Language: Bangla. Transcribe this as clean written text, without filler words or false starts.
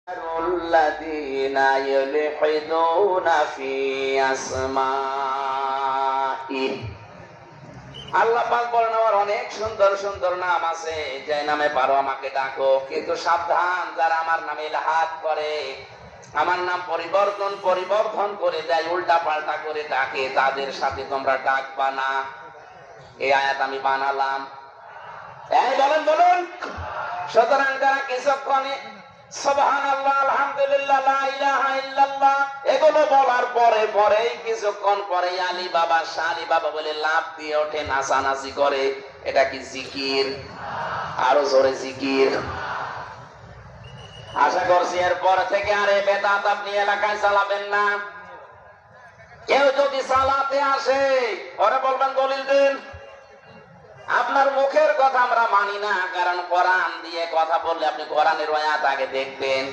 الذين يلحدون في أسمائه আল্লাহ পাক বলেন আমার অনেক সুন্দর সুন্দর নাম আছে, যে নামে পারো আমাকে ডাকো, কিন্তু সাবধান যারা আমার নামে ইলহাদ করে, আমার নাম পরিবর্তন করে দেয়, উল্টা পাল্টা করে ডাকে, তাদের সাথে তোমরা ডাকবা না। এই আয়াত আমি বানালাম। এই বলুন। সুতরাং যারা কিছুক্ষণে সুবহানাল্লাহ, আলহামদুলিল্লাহ, লা ইলাহা ইল্লাল্লাহ এগুলো বলার পরেই কিছুক্ষণ পরে আলী বাবা শালি বাবা বলে লাভ দিয়ে ওঠে, নাচানাচি করে, এটা কি জিকির? আরো জোরে জিকির। আশা করছি এরপর থেকে আর এই বেদাত আপনি এলাকায় চালাবেন না। কেউ যদি চালাতে আসে ওরা বলবেন দলিল দিন। আপনার মুখের কথা আমরা মানি না, কারণ কোরআন দিয়ে কথা বললে আপনি কোরআনের আয়াত আগে দেখবেন।